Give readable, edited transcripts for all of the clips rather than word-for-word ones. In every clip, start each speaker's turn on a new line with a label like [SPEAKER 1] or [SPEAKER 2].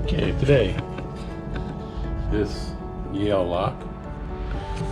[SPEAKER 1] Okay, today, this Yale lock,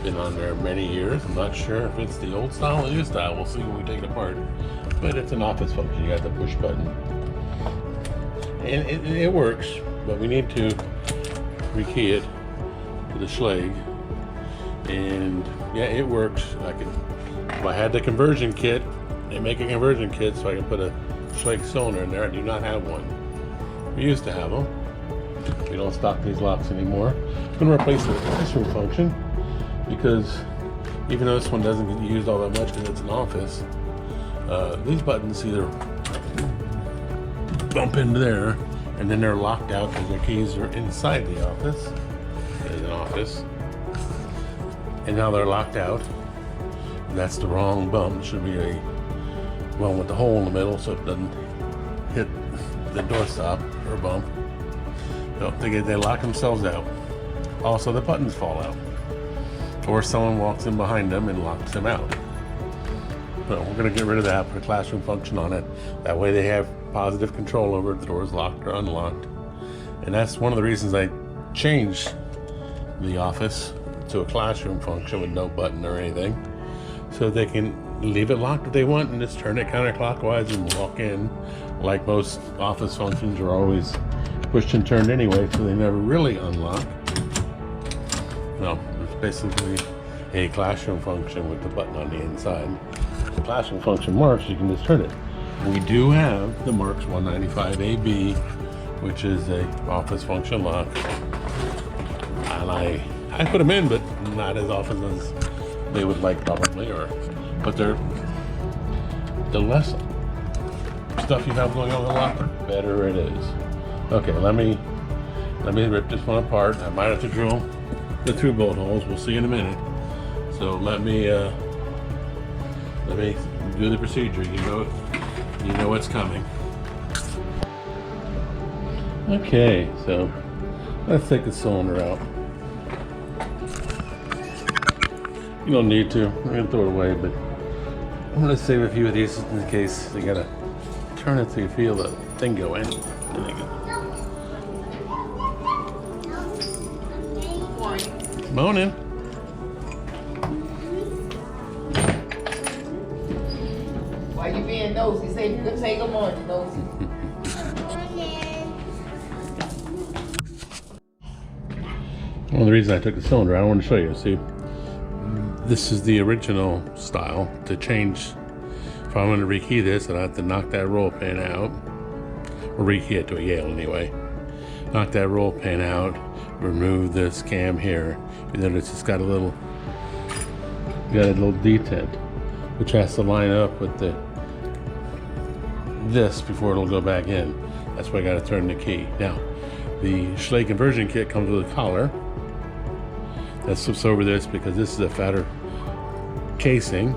[SPEAKER 1] been on there many years. I'm not sure if it's the old style or the new style. We'll see when we take it apart. But it's an office function. You got the push button. And it works, but we need to rekey it to the Schlage. And yeah, it works. If I had the conversion kit, they make a conversion kit so I can put a Schlage cylinder in there. I do not have one. We used to have them. We don't stock these locks anymore. I'm going to replace the Classoom function because even though this one doesn't get used all that much because it's an office, these buttons either bump into there and then they're locked out because their keys are inside the office. There's an office. And now they're locked out. That's the wrong bump. It should be a one with the hole in the middle so it doesn't hit the doorstop or bump. No, they lock themselves out. Also, the buttons fall out. Or someone walks in behind them and locks them out. So we're going to get rid of that, put a Classoom function on it. That way they have positive control over if the door is locked or unlocked. And that's one of the reasons I changed the office to a Classoom function with no button or anything. So they can leave it locked if they want and just turn it counterclockwise and walk in. Like most office functions are always pushed and turned anyway, so they never really unlock. No, it's basically a Classoom function with the button on the inside. The Classoom function marks, you can just turn it. We do have the Marks 195AB, which is a office function lock. And I put them in, but not as often as they would like probably, but the less stuff you have going on in the locker, better it is. Okay, let me rip this one apart. I might have to drill the 2 bolt holes. We'll see in a minute. So let me do the procedure. You know what's coming. Okay, so let's take the cylinder out. You don't need to. I'm gonna throw it away, but I'm gonna save a few of these in case you gotta turn it so you feel the thing go in. There you go. Morning.
[SPEAKER 2] Why you being nosy? Say good morning, nosy.
[SPEAKER 1] One of the reasons I took the cylinder out, I want to show you. See, this is the original style. To change, if I want to rekey this, I'd have to knock that roll pin out, or rekey it to a Yale anyway. Knock that roll pin out, remove this cam here, and then it's just got a little detent, which has to line up with this before it'll go back in. That's why I got to turn the key. Now, the Schlage conversion kit comes with a collar that slips over this because this is a fatter casing.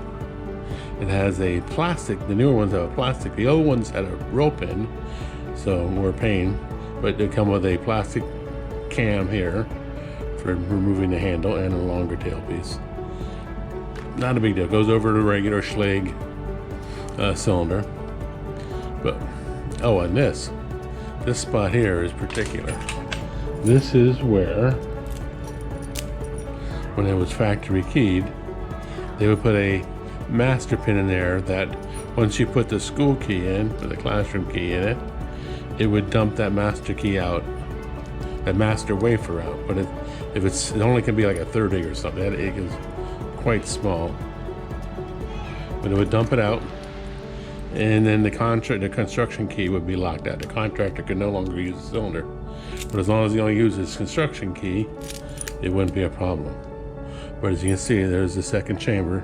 [SPEAKER 1] It has a plastic. The newer ones have a plastic. The old ones had a roll pin, so we're paying. But they come with a plastic cam here for removing the handle and a longer tail piece. Not a big deal. Goes over the regular Schlage cylinder. But and this spot here is particular. This is where, when it was factory keyed, they would put a master pin in there that once you put the school key in, or the classroom key in it, it would dump that master key out, that master wafer out. But it only can be like a 30 or something. That egg is quite small. But it would dump it out, and then the construction key would be locked out. The contractor could no longer use the cylinder. But as long as he only uses construction key, it wouldn't be a problem. But as you can see, there's the second chamber,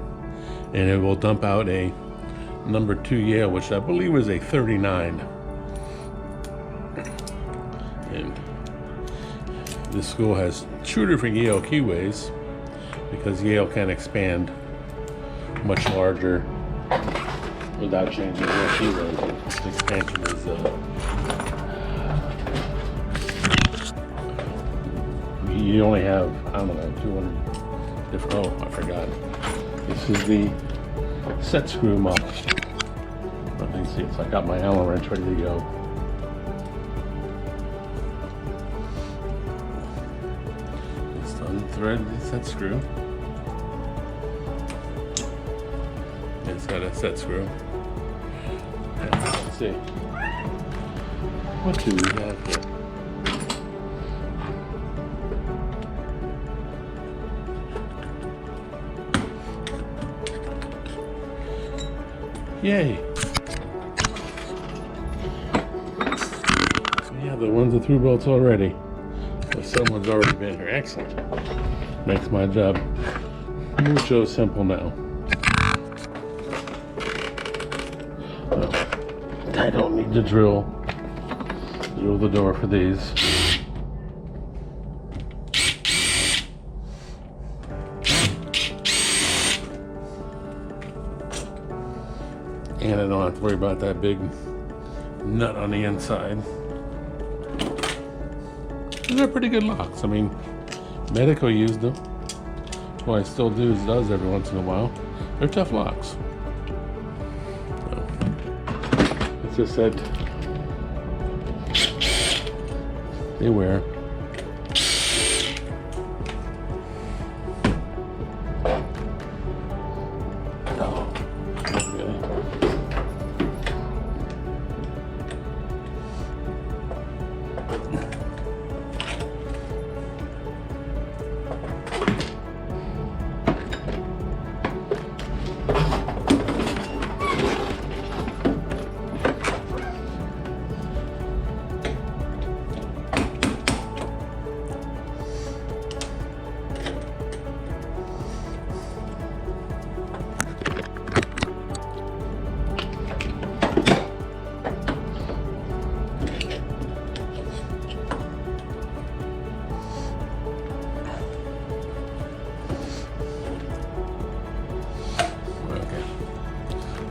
[SPEAKER 1] and it will dump out a number 2 Yale, which I believe was a 39. And this school has 2 different Yale keyways because Yale can expand much larger without changing real keyways. The expansion is you only have, I don't know, 200 different, oh, I forgot. This is the set screw model. Let me see, so I got my Allen wrench ready to go. thread set screw. It's got a set screw. Let's see. What do we have here? Yay! So yeah, the ones that through bolts already. So someone's already been here. Excellent. Makes my job mucho simple now. I don't need to drill the door for these. And I don't have to worry about that big nut on the inside. They're pretty good locks. I mean, Medico used them. What I still does every once in a while. They're tough locks. So, it's just that they wear. Oh, really?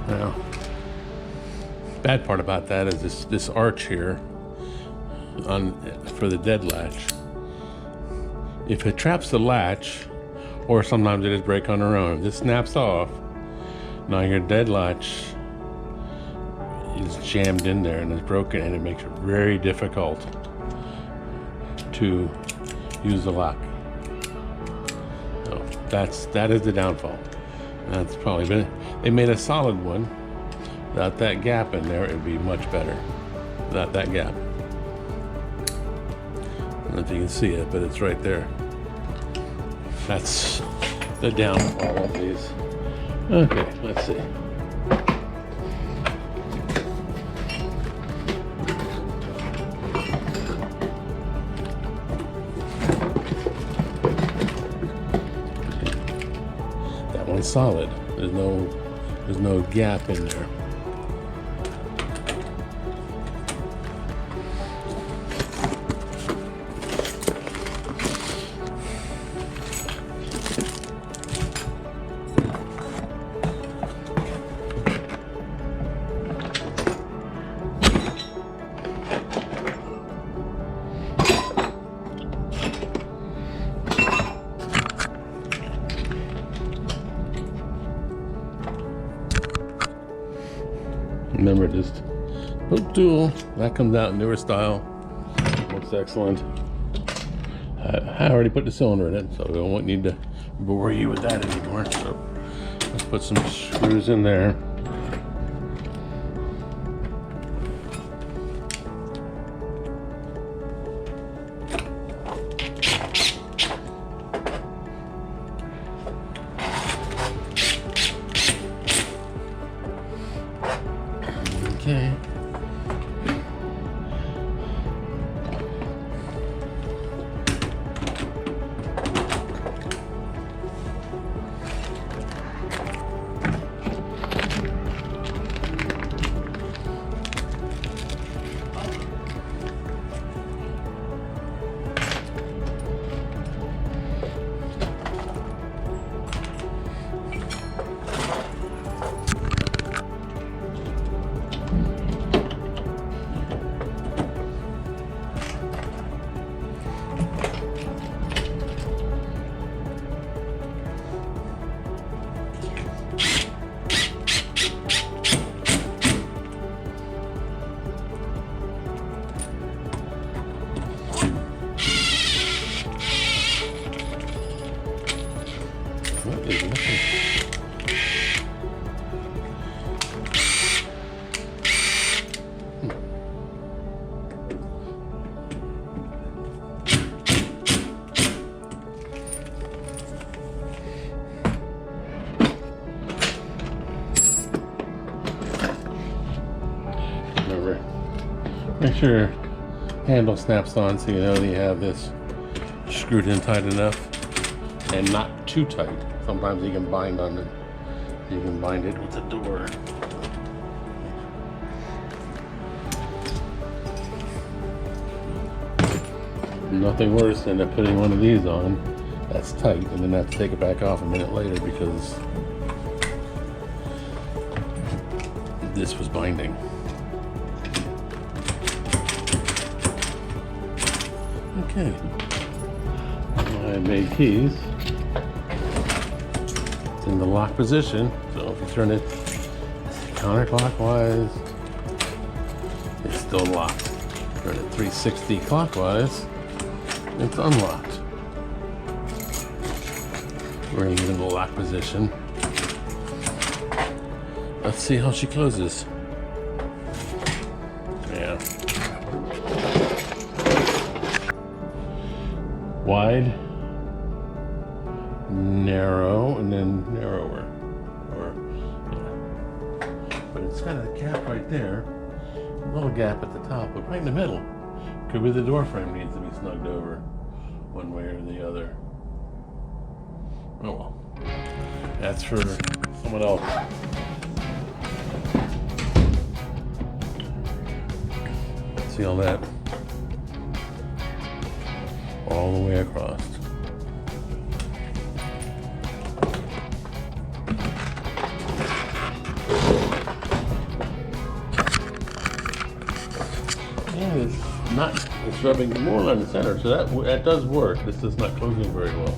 [SPEAKER 1] Now, bad part about that is this arch here for the dead latch. If it traps the latch, or sometimes they just break on their own, if this snaps off, now your dead latch is jammed in there and it's broken, and it makes it very difficult to use the lock. So that is the downfall. That's probably been. They made a solid one. Without that gap in there, it'd be much better. Without that gap. I don't know if you can see it, but it's right there. That's the downfall of these. Okay, let's see. That one's solid. There's no gap in there. Remember, just hook tool that comes out newer style. Looks excellent. I already put the cylinder in it, so I won't need to bore you with that anymore. So let's put some screws in there. Okay. is missing. Remember, make sure your handle snaps on so you know that you have this screwed in tight enough and not too tight. Sometimes you can bind on it. You can bind it with the door. Nothing worse than putting one of these on that's tight and then have to take it back off a minute later because this was binding. Okay. I made keys. It's in the lock position, so if you turn it counterclockwise, it's still locked. Turn it 360 clockwise, it's unlocked. We're in the lock position. Let's see how she closes. Yeah. Wide, narrow, and then narrower. Yeah. But it's got a gap right there, a little gap at the top, but right in the middle. Could be the door frame needs to be snugged over one way or the other. Oh well. That's for someone else. See all that? All the way across. And it's rubbing more on the center, so that does work. This is not closing very well.